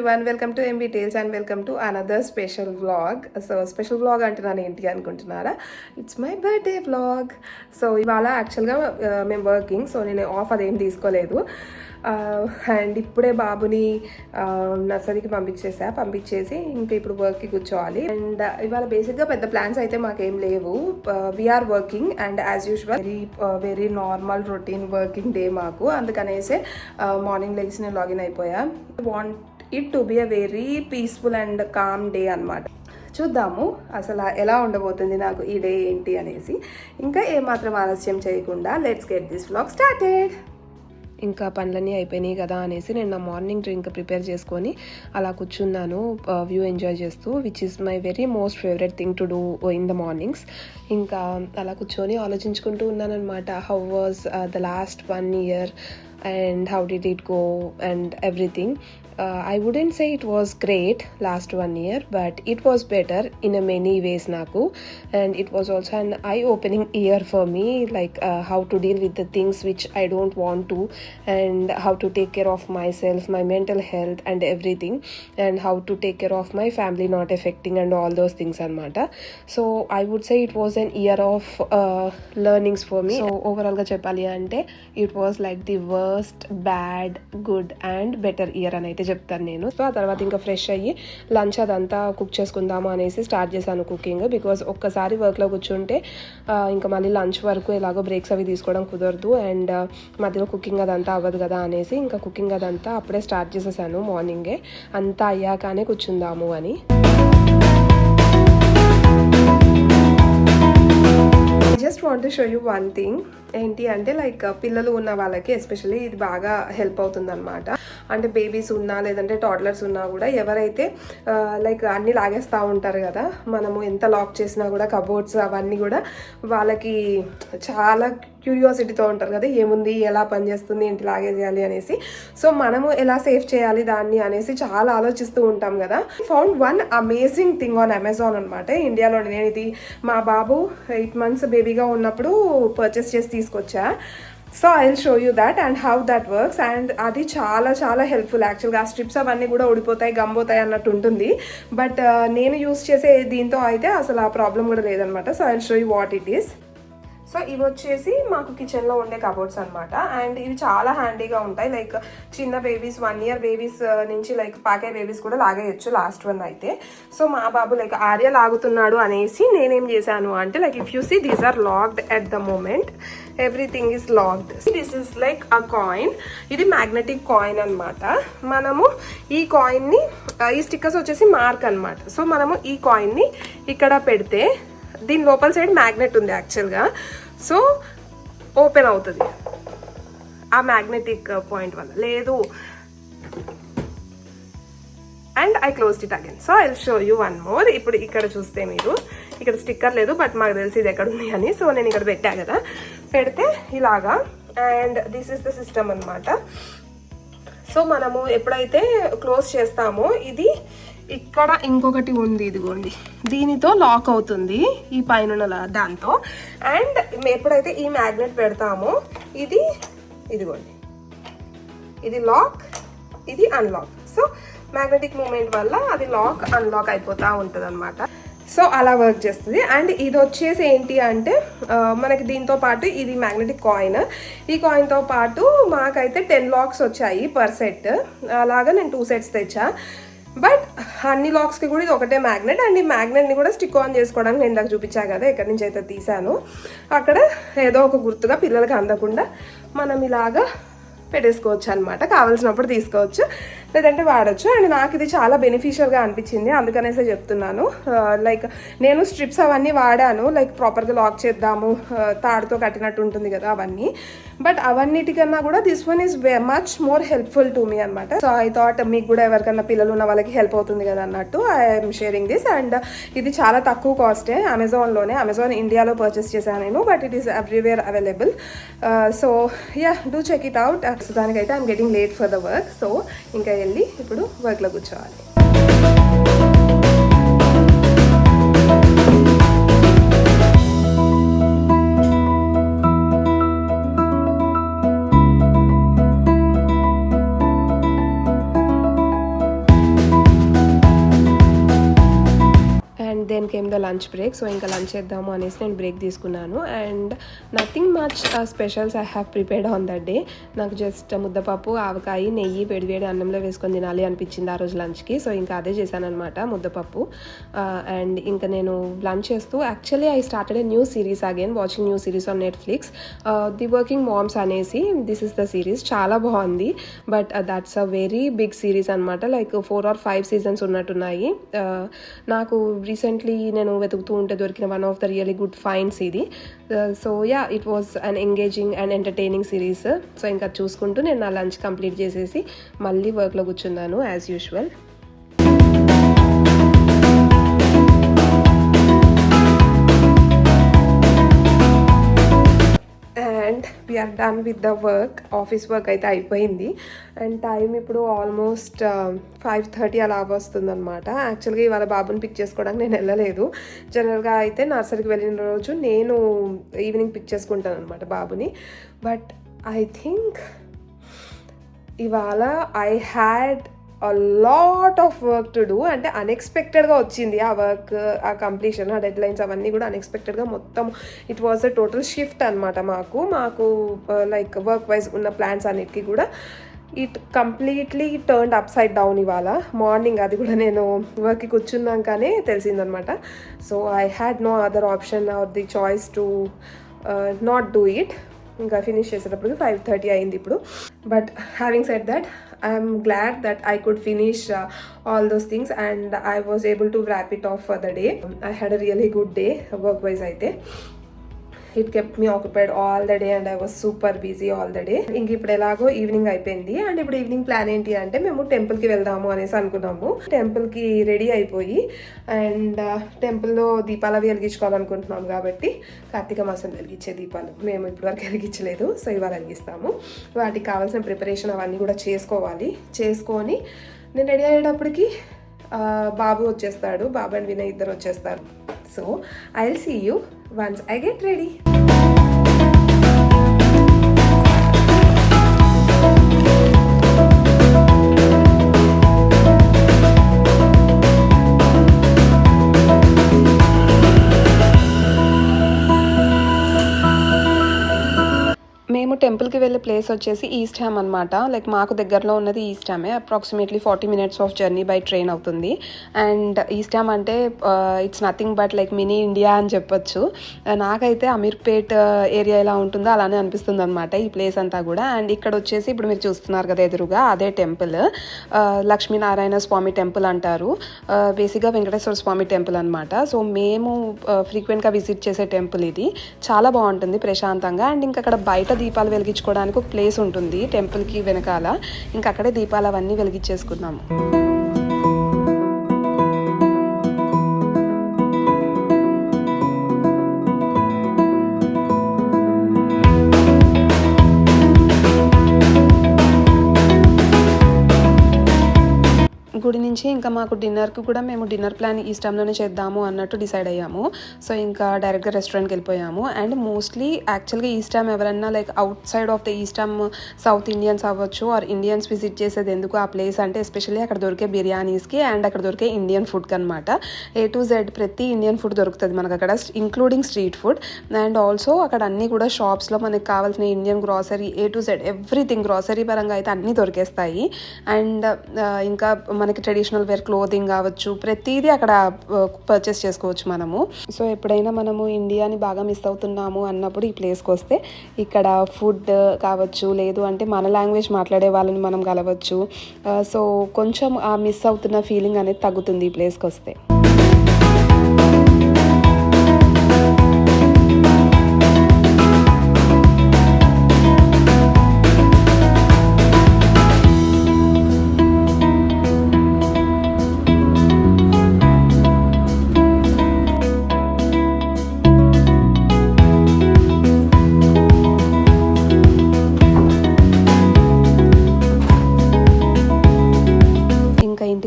everyone, welcome to MB Tales and welcome to another special vlog. So special vlog అంటున్నాను ఏంటి అనుకుంటున్నారా? It's my birthday vlog. So ఇవాళ యాక్చువల్గా మేము working, so నేను ఆఫ్ అదేం తీసుకోలేదు. అండ్ ఇప్పుడే బాబుని నర్సరీకి పంపించేసి ఇంకా ఇప్పుడు వర్క్కి కూర్చోవాలి. అండ్ ఇవాళ బేసిక్గా పెద్ద ప్లాన్స్ అయితే మాకేం లేవు. We are working and as usual very normal routine working day మాకు. అందుకనేసే మార్నింగ్ లెగ్స్ నేను లాగిన్ అయిపోయా. Want it to be a very peaceful and calm day అనమాట. చూద్దాము అసలు ఎలా ఉండబోతుంది నాకు ఈ డే ఏంటి అనేసి. ఇంకా ఏమాత్రం ఆలస్యం చేయకుండా let's get this vlog started. ఇంకా పనులన్నీ అయిపోయినాయి కదా అనేసి నేను నా మార్నింగ్ డ్రింక్ ప్రిపేర్ చేసుకొని అలా కూర్చున్నాను, వ్యూ ఎంజాయ్ చేస్తూ, which is my very most favourite thing to do in the mornings. ఇంకా అలా కూర్చొని ఆలోచించుకుంటూ ఉన్నాను అనమాట. How was the last 1 year and how did it go and everything. I wouldn't say it was great last 1 year, but it was better in a many ways naku, and it was also an eye-opening year for me, like how to deal with the things which I don't want to, and how to take care of myself, my mental health and everything, and how to take care of my family not affecting and all those things anamata. So I would say it was an year of learnings for me. So overall ga cheppali ante it was like the worst, bad, good and better year anaithe చెప్తాను నేను. So ఆ తర్వాత ఇంకా fresh అయ్యి lunch అదంతా cook చేసుకుందాము అనేసి start చేశాను కుకింగ్. బికాజ్ ఒక్కసారి వర్క్లో కూర్చుంటే ఇంకా మళ్ళీ లంచ్ వరకు ఎలాగో బ్రేక్స్ అవి తీసుకోవడం కుదరదు, అండ్ మధ్యలో కుకింగ్ అదంతా అవ్వదు కదా అనేసి ఇంకా కుకింగ్ అదంతా అప్పుడే స్టార్ట్ చేసేసాను. మార్నింగే అంతా అయ్యాకనే కూర్చుందాము అని. Just want to show you one thing. ఏంటి అంటే లైక్ పిల్లలు ఉన్న వాళ్ళకి ఎస్పెషల్లీ ఇది బాగా హెల్ప్ అవుతుంది అనమాట. అంటే బేబీస్ ఉన్నా లేదంటే టాడ్లర్స్ ఉన్నా కూడా ఎవరైతే లైక్ అన్నీ లాగేస్తూ ఉంటారు కదా, మనము ఎంత లాక్ చేసినా కూడా కబోర్డ్స్ అవన్నీ కూడా వాళ్ళకి చాలా క్యూరియాసిటీతో ఉంటారు కదా, ఏముంది, ఎలా పనిచేస్తుంది, ఏంటి లాగేసేయాలి అనేసి. సో మనము ఎలా సేవ్ చేయాలి దాన్ని అనేసి చాలా ఆలోచిస్తూ ఉంటాం కదా. Found one amazing thing on Amazon అనమాట. ఇండియాలో నేను ఇది మా బాబు 8 months బేబీగా ఉన్నప్పుడు పర్చేస్ చేసి తీసుకొచ్చా. So I will show you that and how that works. And అది చాలా చాలా హెల్ప్ఫుల్ యాక్చువల్గా. ఆ స్ట్రిప్స్ అవన్నీ కూడా ఊడిపోతాయి, గంబోతాయి అన్నట్టు ఉంటుంది. బట్ నేను యూస్ చేసే దీంతో అయితే అసలు ఆ ప్రాబ్లం కూడా లేదనమాట. So I will show you what it is. So ఇవి వచ్చేసి మాకు కిచెన్లో ఉండే కబోర్డ్స్ అనమాట. అండ్ ఇవి చాలా హ్యాండీగా ఉంటాయి. లైక్ చిన్న బేబీస్, 1 year బేబీస్ నుంచి లైక్ పాకే బేబీస్ కూడా లాగేయచ్చు లాస్ట్ వన్ అయితే. సో మా బాబు లైక్ ఆర్య లాగుతున్నాడు అనేసి నేనేం చేశాను అంటే like if you see these are locked at the moment, everything is locked. This is like a coin. ఇది మ్యాగ్నెటిక్ కాయిన్ అనమాట. మనము ఈ కాయిన్ని, ఈ స్టిక్కర్స్ వచ్చేసి మార్క్ అనమాట. సో మనము ఈ కాయిన్ని ఇక్కడ పెడితే దీని లోపల సైడ్ మ్యాగ్నెట్ ఉంది యాక్చువల్గా. సో ఓపెన్ అవుతుంది ఆ మ్యాగ్నెటిక్ పాయింట్ వల్ల. లేదు and I closed it again. So I will show you one more. ఇప్పుడు ఇక్కడ చూస్తే మీరు ఇక్కడ స్టిక్కర్ లేదు, బట్ మాకు తెలిసి ఇది ఎక్కడ ఉంది అని. సో నేను ఇక్కడ పెట్టా కదా, పెడితే ఇలాగా. And this is the system అనమాట. సో మనము ఎప్పుడైతే క్లోజ్ చేస్తామో ఇది ఇక్కడ ఇంకొకటి ఉంది, ఇదిగోండి, దీనితో లాక్ అవుతుంది ఈ పైన దాంతో. అండ్ ఎప్పుడైతే ఈ మ్యాగ్నెట్ పెడతామో ఇది, ఇదిగోండి, ఇది లాక్, ఇది అన్లాక్. సో మ్యాగ్నెటిక్ మూమెంట్ వల్ల అది లాక్ అన్లాక్ అయిపోతూ ఉంటుంది అనమాట. సో అలా వర్క్ చేస్తుంది. అండ్ ఇది వచ్చేసి ఏంటి అంటే మనకి దీంతో పాటు ఇది మ్యాగ్నెటిక్ కాయిన్. ఈ కాయిన్తో పాటు మాకైతే 10 locks వచ్చాయి పర్ సెట్. అలాగా నేను 2 sets తెచ్చా. బట్ అన్ని లాక్స్కి కూడా ఇది ఒకటే మ్యాగ్నెట్. అండ్ ఈ మ్యాగ్నెట్ని కూడా స్టిక్ ఆన్ చేసుకోవడానికి నేను ఇందాక చూపించా కదా, ఎక్కడి నుంచి అయితే తీసాను అక్కడ ఏదో ఒక గుర్తుగా పిల్లలకి అందకుండా మనం ఇలాగా పెట్టేసుకోవచ్చు అనమాట. కావాల్సినప్పుడు తీసుకోవచ్చు, లేదంటే వాడచ్చు. అండ్ నాకు ఇది చాలా బెనిఫిషియల్గా అనిపించింది, అందుకనేసే చెప్తున్నాను. లైక్ నేను స్ట్రిప్స్ అవన్నీ వాడాను, లైక్ ప్రాపర్గా లాక్ చేద్దాము, తాడుతో కట్టినట్టు ఉంటుంది కదా అవన్నీ. బట్ అవన్నిటికన్నా కూడా this one is much more helpful to me అనమాట. సో ఐ థాట్ మీకు కూడా ఎవరికన్నా పిల్లలు ఉన్న వాళ్ళకి హెల్ప్ అవుతుంది కదా అన్నట్టు ఐఎమ్ షేరింగ్ దిస్. అండ్ ఇది చాలా తక్కువ కాస్టే, అమెజాన్లోనే. అమెజాన్ ఇండియాలో పర్చేస్ చేశాను నేను, but it is everywhere available. So yeah, do check it out. So దానికైతే I'm getting late for the work. So ఇంకా వెళ్ళి ఇప్పుడు వర్క్లో కూర్చోవాలి. The lunch break. సో ఇంకా లంచ్ చేద్దాము అనేసి నేను బ్రేక్ తీసుకున్నాను. And nothing much specials I have prepared on that day. నాకు జస్ట్ ముద్దపప్పు, ఆవకాయ, నెయ్యి వేడివేడి అన్నంలో వేసుకొని తినాలి అనిపించింది ఆ రోజు లంచ్కి. సో ఇంకా అదే చేశాను అనమాట, ముద్దపప్పు. అండ్ ఇంకా నేను లంచ్ చేస్తూ actually I started a new series again, watching new series on Netflix, the working moms అనేసి. దిస్ ఇస్ ద సిరీస్, చాలా బాగుంది. But that's a very big series అనమాట. లైక్ 4 or 5 సీజన్స్ ఉన్నట్టున్నాయి. నాకు రీసెంట్లీ నేను వెతుకుతూ ఉంటే దొరికిన one of the really good finds ఇది. So yeah, it was an engaging and entertaining series. So ఇంకా చూసుకుంటూ నేను నా లంచ్ కంప్లీట్ చేసేసి మళ్ళీ వర్క్లో కూర్చున్నాను as usual. And we are done with the work. Office work అయితే అయిపోయింది. అండ్ టైం ఇప్పుడు ఆల్మోస్ట్ 5:30 అలా వస్తుందన్నమాట. యాక్చువల్గా ఇవాళ బాబుని పిక్ చేసుకోవడానికి నేను వెళ్ళలేదు. జనరల్గా అయితే నర్సరీకి వెళ్ళిన రోజు నేను ఈవినింగ్ పిక్ చేసుకుంటాను అనమాట బాబుని. బట్ ఐ థింక్ ఇవాళ I had a lot of work to do. అంటే అన్ఎక్స్పెక్టెడ్గా వచ్చింది ఆ వర్క్, ఆ కంప్లీషన్, ఆ డెడ్ లైన్స్ అవన్నీ కూడా అన్ఎక్స్పెక్టెడ్గా మొత్తం. It was a total shift అనమాట మాకు లైక్ వర్క్ వైజ్ ఉన్న ప్లాన్స్ అన్నిటికీ కూడా. It completely turned upside down ఇవాళ మార్నింగ్. అది కూడా నేను వర్క్కి కూర్చున్నాకనే తెలిసిందనమాట. So I had no other option or the choice to not do it. ఇంకా ఫినిష్ చేసేటప్పటికి 5:30 అయింది ఇప్పుడు. But having said that, I'm glad that I could finish all those things and I was able to wrap it off for the day. I had a really good day work wise aithe. It kept me occupied all the day and I was super busy all the day. ఇంక ఇప్పుడు ఎలాగో evening అయిపోయింది. And ఇప్పుడు evening plan ఏంటి అంటే మేము టెంపుల్కి వెళ్దాము అనేసి అనుకున్నాము. టెంపుల్కి రెడీ అయిపోయి అండ్ టెంపుల్లో దీపాలు అవి వెలిగించుకోవాలనుకుంటున్నాం కాబట్టి కార్తీక మాసం వెలిగించే దీపాలు మేము ఇప్పటివరకు వెలిగించలేదు. సో ఇవాళ వెలిగిస్తాము. వాటికి కావాల్సిన ప్రిపరేషన్ అవన్నీ కూడా చేసుకొని నేను రెడీ అయ్యేటప్పటికి బాబు వచ్చేస్తాడు. బాబు అండ్ వినయ్ ఇద్దరు వచ్చేస్తారు. So I will see you once I get ready. మేము టెంపుల్కి వెళ్ళే ప్లేస్ వచ్చేసి ఈస్ట్ హ్యామ్ అనమాట. లైక్ మాకు దగ్గరలో ఉన్నది ఈస్ట్ హ్యామే. Approximately 40 minutes of journey by train అవుతుంది. అండ్ ఈస్ట్ హ్యామ్ అంటే it's nothing but like mini India అని చెప్పొచ్చు. నాకైతే అమీర్పేట్ ఏరియా ఎలా ఉంటుందో అలానే అనిపిస్తుంది అనమాట ఈ ప్లేస్ అంతా కూడా. అండ్ ఇక్కడ వచ్చేసి ఇప్పుడు మీరు చూస్తున్నారు కదా ఎదురుగా, అదే టెంపుల్, లక్ష్మీనారాయణ స్వామి టెంపుల్ అంటారు. బేసిక్గా వెంకటేశ్వర స్వామి టెంపుల్ అనమాట. సో మేము ఫ్రీక్వెంట్గా విజిట్ చేసే టెంపుల్ ఇది. చాలా బాగుంటుంది ప్రశాంతంగా. అండ్ ఇంకా అక్కడ బయట దీపాలు వెలిగించుకోవడానికి ఒక ప్లేస్ ఉంటుంది టెంపుల్కి వెనకాల. ఇంకా అక్కడే దీపాలు అవన్నీ వెలిగించేసుకున్నాము. గుడి నుంచి ఇంకా మాకు డిన్నర్కి కూడా మేము డిన్నర్ ప్లాన్ ఈ టైంలోనే చేద్దాము అన్నట్టు డిసైడ్ అయ్యాము. సో ఇంకా డైరెక్ట్గా రెస్టారెంట్కి వెళ్ళిపోయాము. అండ్ మోస్ట్లీ యాక్చువల్గా ఈ టైం ఎవరైనా like out side of the ఈ టైం సౌత్ ఇండియన్స్ అవ్వచ్చు ఆర్ ఇండియన్స్ విజిట్ చేసేది ఎందుకు ఆ ప్లేస్ అంటే ఎస్పెషల్లీ అక్కడ దొరికే బిర్యానీస్కి అండ్ అక్కడ దొరికే ఇండియన్ ఫుడ్కి అనమాట. A to Z ప్రతి ఇండియన్ ఫుడ్ దొరుకుతుంది మనకు అక్కడ, including street food. And also అక్కడ అన్నీ కూడా షాప్స్లో మనకి కావాల్సిన Indian grocery A to Z everything grocery పరంగా అయితే అన్నీ దొరికేస్తాయి. అండ్ ఇంకా మనకి ట్రెడిషనల్ వేర్ క్లోదింగ్ కావచ్చు ప్రతిదీ అక్కడ పర్చేస్ చేసుకోవచ్చు మనము. సో ఎప్పుడైనా మనము ఇండియాని బాగా మిస్ అవుతున్నాము అన్నప్పుడు ఈ ప్లేస్కి వస్తే ఇక్కడ ఫుడ్ కావచ్చు, లేదు అంటే మన లాంగ్వేజ్ మాట్లాడే వాళ్ళని మనం కలవచ్చు. సో కొంచెం ఆ మిస్ అవుతున్న ఫీలింగ్ అనేది తగ్గుతుంది ఈ ప్లేస్కి వస్తే.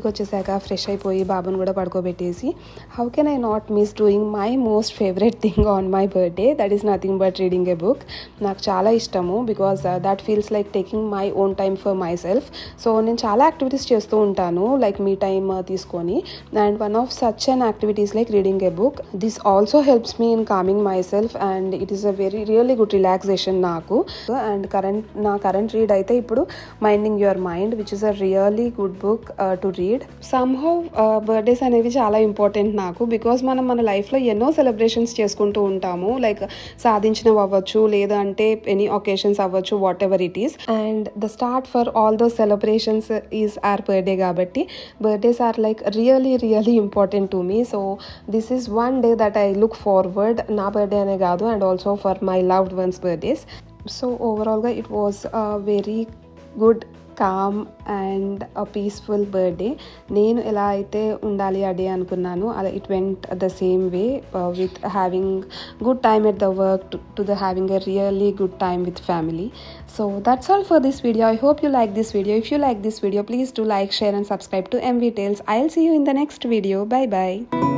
వచ్చేసాక ఫ్రెష్ అయిపోయి బాబుని కూడా పడుకోబెట్టేసి how can I not miss doing my most favourite thing on my birthday, that is nothing but reading a book. నాకు చాలా ఇష్టము because that feels like taking my own time for my self. So నేను చాలా activities చేస్తూ ఉంటాను like me time తీసుకొని, and one of such an activities like reading a book. This also helps me in calming my self and it is a really good relaxation నాకు. And నా current read అయితే ఇప్పుడు minding your mind, which is a really good book to read. Somehow birthdays అనేవి చాలా important నాకు because మనం మన లైఫ్లో ఎన్నో సెలబ్రేషన్స్ చేసుకుంటూ ఉంటాము, లైక్ సాధించినవి అవ్వచ్చు లేదంటే ఎనీ ఒకేషన్స్ అవ్వచ్చు, whatever it is. And the start for all those celebrations is our birthday కాబట్టి birthdays are like really important to me. So this is one day that I look forward, నా birthday అనే కాదు and also for my loved ones birthdays. So ఓవరాల్గా it was a very good, calm and a peaceful birthday. నేను ఎలా అయితే ఉండాలి ఆ day అనుకున్నాను అలా it went the same way, with having good time at the work to the having a really good time with family. So that's all for this video. I hope you like this video. If you like this video, please do like, share and subscribe to MV Tales. I'll see you in the next video. Bye bye.